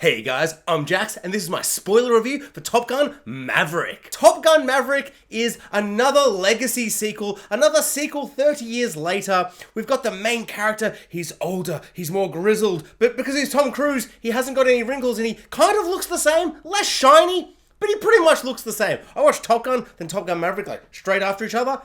Hey guys, I'm Jax, and this is my spoiler review for Top Gun Maverick. Top Gun Maverick is another legacy sequel, another sequel 30 years later. We've got the main character, he's older, he's more grizzled, but because he's Tom Cruise, he hasn't got any wrinkles and he kind of looks the same, less shiny, but he pretty much looks the same. I watched Top Gun, then Top Gun Maverick, like straight after each other.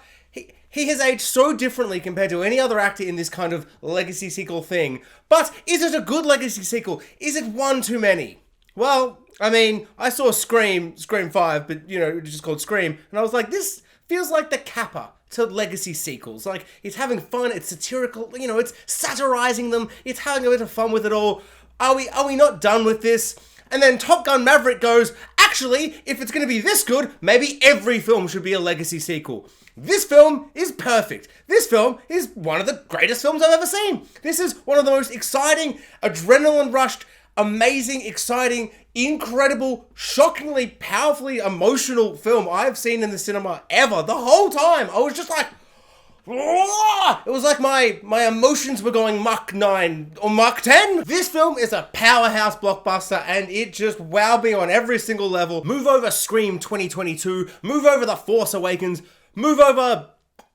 He has aged so differently compared to any other actor in this kind of legacy sequel thing. But is it a good legacy sequel? Is it one too many? Well, I mean, I saw Scream 5, but it's just called Scream, and I was like, this feels like the capper to legacy sequels. Like, it's having fun, it's satirical, it's satirizing them, it's having a bit of fun with it all. Are we not done with this? And then Top Gun Maverick goes, actually, if it's going to be this good, maybe every film should be a legacy sequel. This film is perfect. This film is one of the greatest films I've ever seen. This is one of the most exciting, adrenaline-rushed, amazing, exciting, incredible, shockingly, powerfully emotional film I've seen in the cinema ever. The whole time, I was just like, "Whoa!" It was like my emotions were going Mach 9 or Mach 10. This film is a powerhouse blockbuster and it just wowed me on every single level. Move over Scream 2022, move over The Force Awakens, move over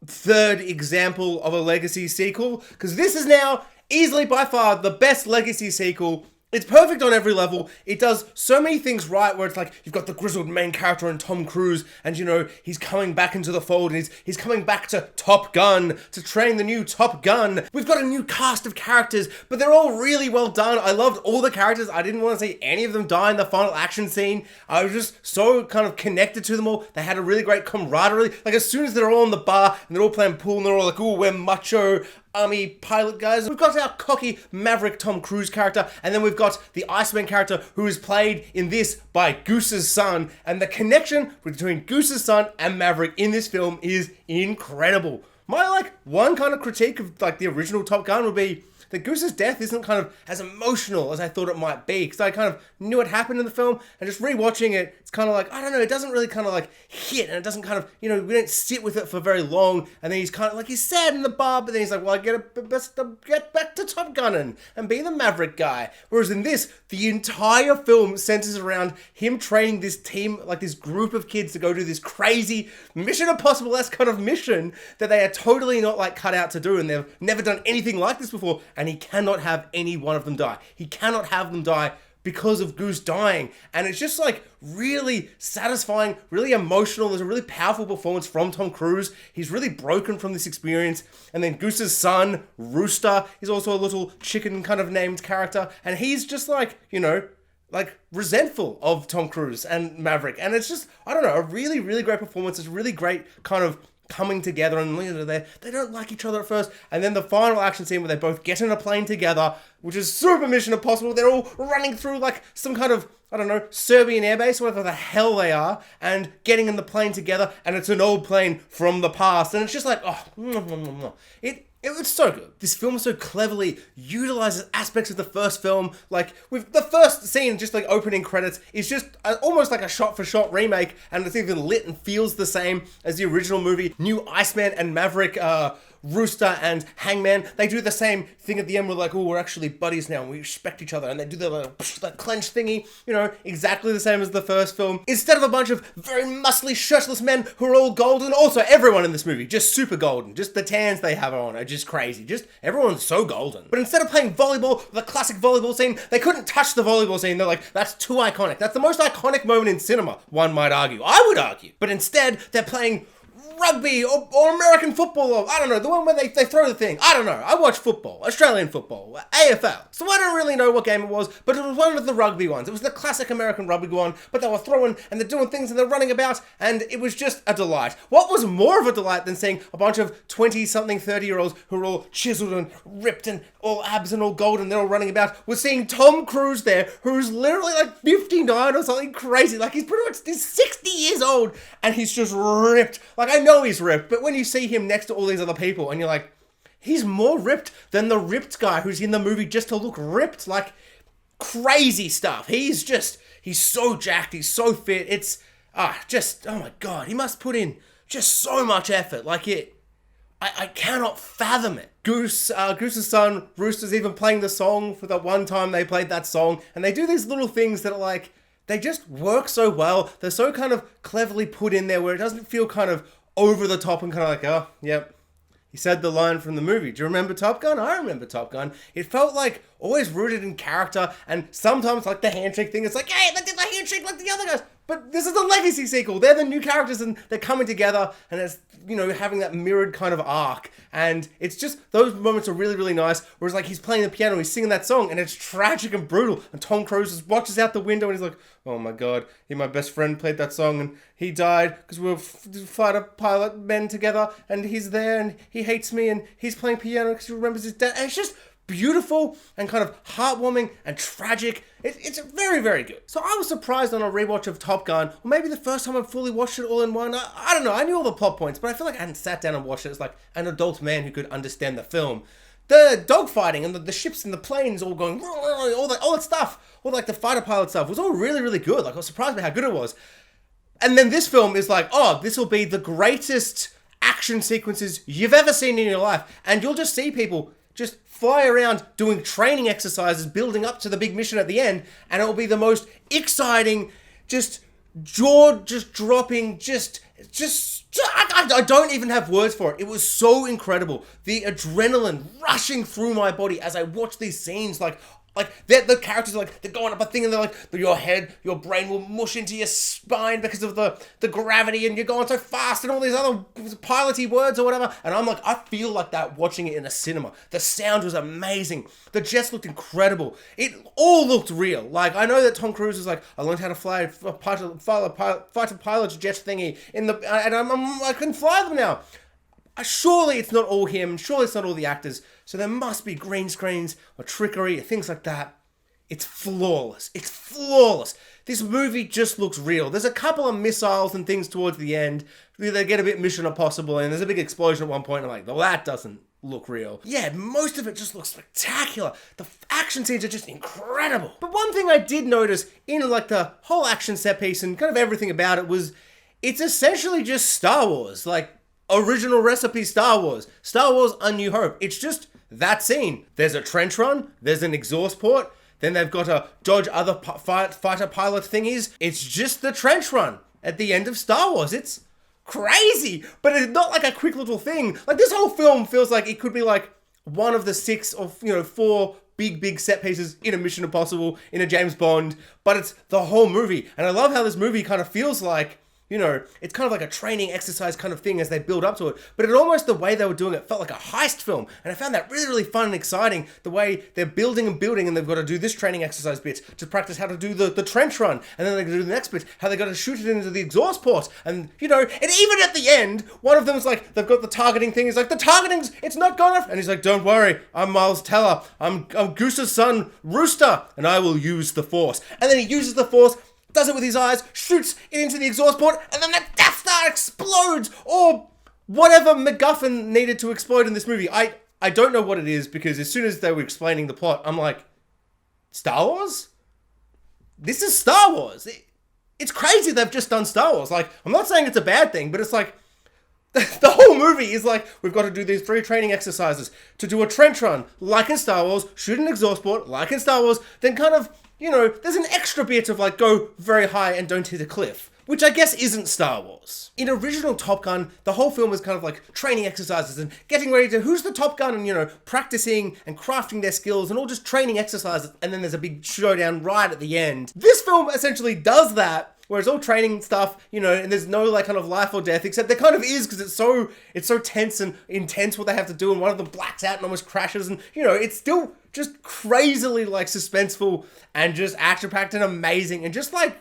third example of a legacy sequel, because this is now easily by far the best legacy sequel. It's perfect on every level. It does so many things right, where it's like, you've got the grizzled main character in Tom Cruise, and he's coming back into the fold, and he's coming back to Top Gun, to train the new Top Gun. We've got a new cast of characters, but they're all really well done. I loved all the characters. I didn't want to see any of them die in the final action scene. I was just so kind of connected to them all. They had a really great camaraderie. Like, as soon as they're all in the bar, and they're all playing pool, and they're all like, ooh, we're macho army pilot guys. We've got our cocky Maverick Tom Cruise character, and then we've got the Iceman character who is played in this by Goose's son, and the connection between Goose's son and Maverick in this film is incredible. My one kind of critique of the original Top Gun would be that Goose's death isn't kind of as emotional as I thought it might be, because I kind of knew it happened in the film, and just rewatching it, it's kind of like, I don't know, it doesn't really kind of hit, and it doesn't kind of, we don't sit with it for very long, and then he's kind of he's sad in the bar, but then he's like, well, I best get back to Top Gunning and be the Maverick guy. Whereas in this, the entire film centers around him training this team, this group of kids to go do this crazy Mission Impossible-esque kind of mission that they are totally not cut out to do, and they've never done anything like this before, and he cannot have any one of them die. He cannot have them die because of Goose dying. And it's just really satisfying, really emotional. There's a really powerful performance from Tom Cruise. He's really broken from this experience. And then Goose's son, Rooster, is also a little chicken kind of named character. And he's just resentful of Tom Cruise and Maverick. And it's just, I don't know, a really, really great performance. It's a really great kind of coming together, and they don't like each other at first, and then the final action scene where they both get in a plane together, which is super Mission Impossible. They're all running through some kind of, I don't know, Serbian airbase, whatever the hell they are, and getting in the plane together, and it's an old plane from the past, and it's just it's so good. This film so cleverly utilizes aspects of the first film. With the first scene, just opening credits, is just almost like a shot-for-shot remake, and it's even lit and feels the same as the original movie. New Iceman and Maverick, Rooster and Hangman, they do the same thing at the end. We're we're actually buddies now, and we respect each other, and they do that clench thingy, exactly the same as the first film. Instead of a bunch of very muscly, shirtless men who are all golden, also everyone in this movie, just super golden. Just the tans they have on are just crazy. Just everyone's so golden. But instead of playing volleyball, the classic volleyball scene, they couldn't touch the volleyball scene. They're that's too iconic. That's the most iconic moment in cinema, one might argue. I would argue. But instead, they're playing rugby or American football, or I don't know, the one where they throw the thing. I don't know. I watch football, Australian football, AFL. So I don't really know what game it was, but it was one of the rugby ones. It was the classic American rugby one, but they were throwing and they're doing things and they're running about, and it was just a delight. What was more of a delight than seeing a bunch of 20-something, 30-year-olds who are all chiseled and ripped and all abs and all gold and they're all running about, was seeing Tom Cruise there, who's literally 59 or something crazy. He's pretty much, he's 60 years old, and he's just ripped. I know he's ripped, but when you see him next to all these other people and you're he's more ripped than the ripped guy who's in the movie just to look ripped. Crazy stuff. He's so jacked, he's so fit. It's oh my God, he must put in just so much effort. I cannot fathom it. Goose's son, Rooster's even playing the song for the one time they played that song. And they do these little things that are like, they just work so well. They're so kind of cleverly put in there where it doesn't feel kind of over the top and kind of like, oh, yep. He said the line from the movie. Do you remember Top Gun? I remember Top Gun. It felt like always rooted in character, and sometimes like the handshake thing, it's like, hey, they did the handshake like the other guys. But this is a legacy sequel. They're the new characters and they're coming together, and it's, you know, having that mirrored kind of arc. And it's just, those moments are really, really nice. Whereas like he's playing the piano, he's singing that song, and it's tragic and brutal. And Tom Cruise just watches out the window and he's like, oh my God, my best friend played that song and he died because we were fighter pilot men together, and he's there and he hates me and he's playing piano because he remembers his dad. And it's just beautiful and kind of heartwarming and tragic. It's very, very good. So I was surprised on a rewatch of Top Gun, or maybe the first time I fully watched it all in one. I don't know, I knew all the plot points, but I feel like I hadn't sat down and watched it as like an adult man who could understand the film. The dogfighting and the ships and the planes all going, all that stuff, all like the fighter pilot stuff was all really, really good. Like I was surprised by how good it was. And then this film is like, oh, this will be the greatest action sequences you've ever seen in your life. And you'll just see people just fly around doing training exercises, building up to the big mission at the end, and it will be the most exciting, just jaw just dropping, I don't even have words for it. It was so incredible. The adrenaline rushing through my body as I watched these scenes, like the characters are like, they're going up a thing and they're like, your brain will mush into your spine because of the gravity, and you're going so fast and all these other piloty words or whatever. And I'm like, I feel like that watching it in a cinema. The sound was amazing. The jets looked incredible. It all looked real. Like, I know that Tom Cruise is like, I learned how to fly a fighter pilot's jet thingy and I can fly them now. Surely it's not all him. Surely it's not all the actors. So there must be green screens or trickery or things like that. It's flawless. It's flawless. This movie just looks real. There's a couple of missiles and things towards the end. They get a bit Mission Impossible, and there's a big explosion at one point. And I'm like, well, that doesn't look real. Yeah, most of it just looks spectacular. The action scenes are just incredible. But one thing I did notice in like the whole action set piece and kind of everything about it was, it's essentially just Star Wars. Like, original recipe Star Wars A New Hope. It's just that scene. There's a trench run, there's an exhaust port, then they've got to dodge other fighter pilot thingies. It's just the trench run at the end of Star Wars. It's crazy, but it's not like a quick little thing. Like, this whole film feels like it could be like one of the 6 or 4 big set pieces in a Mission Impossible, in a James Bond, but it's the whole movie. And I love how this movie kind of feels like, you know, it's kind of like a training exercise kind of thing as they build up to it. But it almost, the way they were doing it felt like a heist film. And I found that really, really fun and exciting. The way they're building and they've got to do this training exercise bit to practice how to do the trench run. And then they do the next bit, how they got to shoot it into the exhaust port. And, you know, and even at the end, one of them's like, they've got the targeting thing. He's like, the targeting's, it's not gone off. And he's like, don't worry, I'm Miles Teller. I'm Goose's son, Rooster. And I will use the Force. And then he uses the Force, does it with his eyes, shoots it into the exhaust port, and then the Death Star explodes, or whatever MacGuffin needed to explode in this movie. I don't know what it is, because as soon as they were explaining the plot, I'm like, Star Wars? This is Star Wars. It's crazy they've just done Star Wars. Like, I'm not saying it's a bad thing, but it's like, the whole movie is like, we've got to do these 3 training exercises to do a trench run, like in Star Wars, shoot an exhaust port, like in Star Wars, then kind of, you know, there's an extra bit of like, go very high and don't hit a cliff, which I guess isn't Star Wars. In original Top Gun, the whole film was kind of like training exercises and getting ready to, who's the Top Gun, and, you know, practicing and crafting their skills and all just training exercises, and then there's a big showdown right at the end. This film essentially does that, where it's all training stuff, you know, and there's no like kind of life or death, except there kind of is, because it's so tense and intense what they have to do, and one of them blacks out and almost crashes, and, you know, it's still just crazily like suspenseful and just action-packed and amazing and just like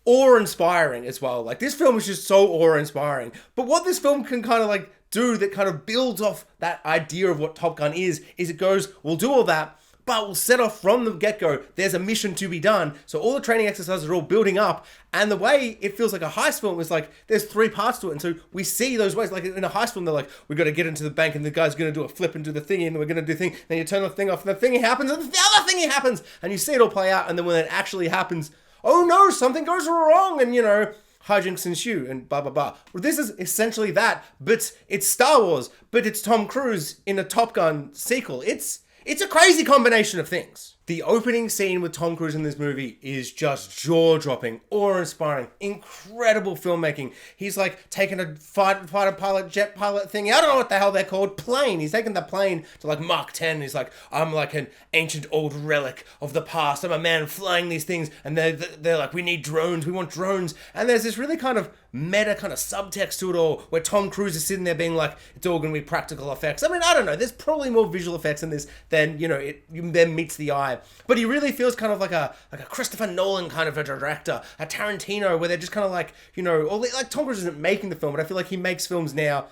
awe-inspiring as well. Like, this film is just so awe-inspiring. But what this film can kind of like do that kind of builds off that idea of what Top Gun is it goes, we'll do all that, but we'll set off from the get-go. There's a mission to be done. So all the training exercises are all building up. And the way it feels like a heist film is like, there's 3 parts to it. And so we see those ways. Like in a heist film, they're like, we've got to get into the bank and the guy's going to do a flip and do the thingy and we're going to do the thing. Then you turn the thing off and the thingy happens and the other thingy happens. And you see it all play out. And then when it actually happens, oh no, something goes wrong. And, you know, hijinks ensue and blah, blah, blah. Well, this is essentially that, but it's Star Wars, but it's Tom Cruise in a Top Gun sequel. It's a crazy combination of things. The opening scene with Tom Cruise in this movie is just jaw-dropping, awe-inspiring, incredible filmmaking. He's like taking a fighter pilot, jet pilot thing. I don't know what the hell they're called. Plane. He's taking the plane to like Mach 10. He's like, I'm like an ancient old relic of the past. I'm a man flying these things. And they're like, we need drones. We want drones. And there's this really kind of meta kind of subtext to it all where Tom Cruise is sitting there being like, it's all going to be practical effects. I mean, I don't know. There's probably more visual effects in this than, it then meets the eye. But he really feels kind of like a Christopher Nolan kind of a director, a Tarantino, where they're just kind of like, or like Tom Cruise isn't making the film, but I feel like he makes films now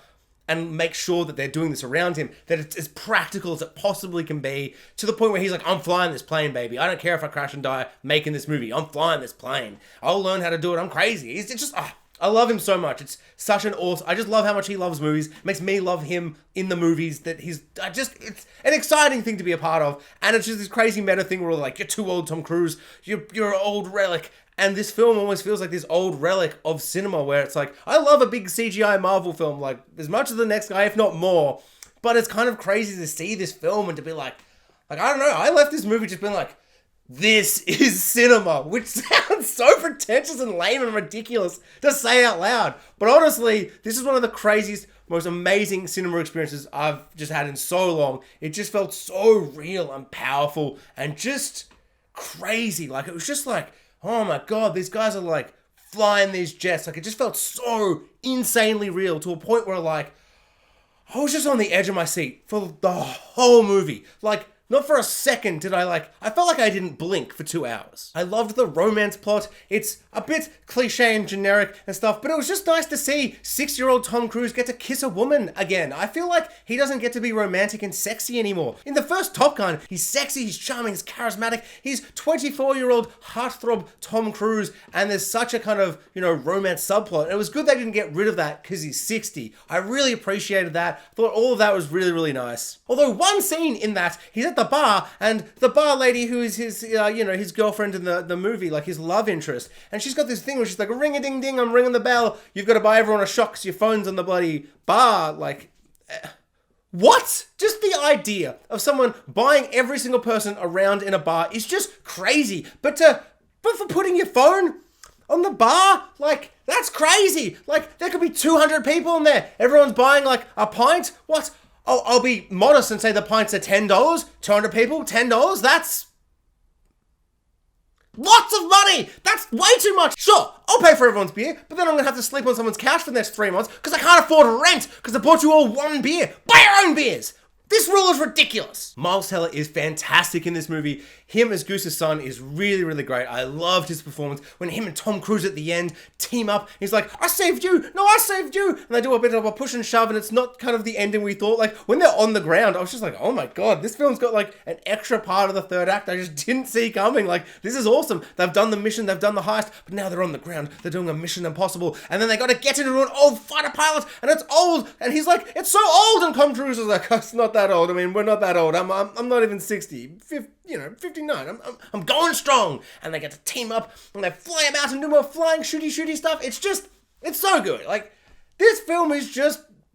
and makes sure that they're doing this around him, that it's as practical as it possibly can be, to the point where he's like, I'm flying this plane, baby. I don't care if I crash and die making this movie. I'm flying this plane. I'll learn how to do it. I'm crazy. It's just, I love him so much. It's such an awesome... I just love how much he loves movies. It makes me love him in the movies that he's... It's an exciting thing to be a part of. And it's just this crazy meta thing where we're like, you're too old, Tom Cruise. You're an old relic. And this film almost feels like this old relic of cinema where it's like, I love a big CGI Marvel film, like as much as the next guy, if not more. But it's kind of crazy to see this film and to be like, I don't know. I left this movie just being like, this is cinema, which sounds so pretentious and lame and ridiculous to say out loud. But honestly, this is one of the craziest, most amazing cinema experiences I've just had in so long. It just felt so real and powerful and just crazy. Like, it was just like, oh my God, these guys are like flying these jets. Like, it just felt so insanely real to a point where like, I was just on the edge of my seat for the whole movie. Like, not for a second did I felt like I didn't blink for 2 hours. I loved the romance plot. It's a bit cliche and generic and stuff, but it was just nice to see 6-year-old Tom Cruise get to kiss a woman again. I feel like he doesn't get to be romantic and sexy anymore. In the first Top Gun, he's sexy, he's charming, he's charismatic. He's 24-year-old heartthrob Tom Cruise, and there's such a kind of, romance subplot. And it was good they didn't get rid of that because he's 60. I really appreciated that. I thought all of that was really, really nice. Although one scene in that, he's at the bar, and the bar lady who is his, his girlfriend in the movie, like his love interest, and she's got this thing where she's like, ring-a-ding-ding, I'm ringing the bell, you've got to buy everyone a shot because your phone's on the bloody bar, what? Just the idea of someone buying every single person around in a bar is just crazy, but for putting your phone on the bar, that's crazy. There could be 200 people in there, everyone's buying a pint, what? Oh, I'll be modest and say the pints are $10. 200 people, $10. That's lots of money. That's way too much. Sure, I'll pay for everyone's beer, but then I'm going to have to sleep on someone's couch for the next 3 months because I can't afford rent because I bought you all one beer. Buy your own beers. This rule is ridiculous. Miles Teller is fantastic in this movie. Him as Goose's son is really, really great. I loved his performance. When him and Tom Cruise at the end team up, he's like, I saved you. No, I saved you. And they do a bit of a push and shove, and it's not kind of the ending we thought. When they're on the ground, I was just like, oh my God, this film's got an extra part of the third act I just didn't see coming. This is awesome. They've done the mission, they've done the heist, but now they're on the ground. They're doing a mission impossible. And then they got to get into an old fighter pilot, and it's old. And he's like, it's so old. And Tom Cruise is like, it's not that old. I mean, we're not that old. I'm not even 60. 59. I'm going strong. And they get to team up and they fly about and do more flying shooty stuff. It's so good. This film is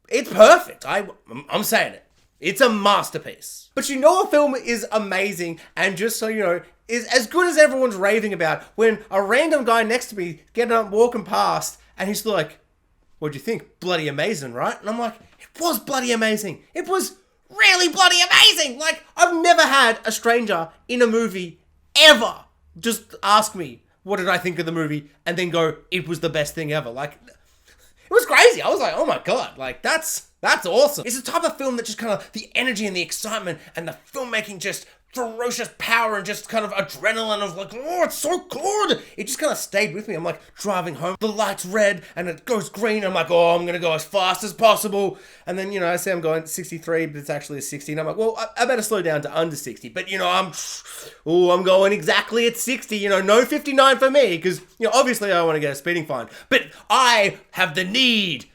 it's perfect. I'm saying it. It's a masterpiece. But a film is amazing, and just so you know, is as good as everyone's raving about when a random guy next to me getting up, walking past, and he's like, what'd you think? Bloody amazing, right? And I'm like, it was bloody amazing. It was really bloody amazing. I've never had a stranger in a movie ever just ask me, what did I think of the movie? And then go, it was the best thing ever. It was crazy. I was like, oh my God, that's awesome. It's the type of film that just kind of, the energy and the excitement and the filmmaking, just ferocious power and just kind of adrenaline of oh, it's so good. It just kind of stayed with me. I'm driving home, the light's red and it goes green. I'm oh, I'm going to go as fast as possible. And then, I say I'm going 63, but it's actually a 60. And I'm well, I better slow down to under 60. But, I'm going exactly at 60, no 59 for me. Because, obviously I want to get a speeding fine. But I have the need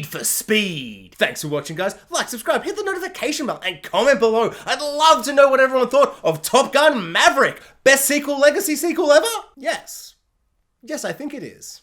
for speed. Thanks for watching, guys. Like, subscribe, hit the notification bell, and comment below. I'd love to know what everyone thought of Top Gun Maverick. Best legacy sequel ever? Yes. Yes, I think it is.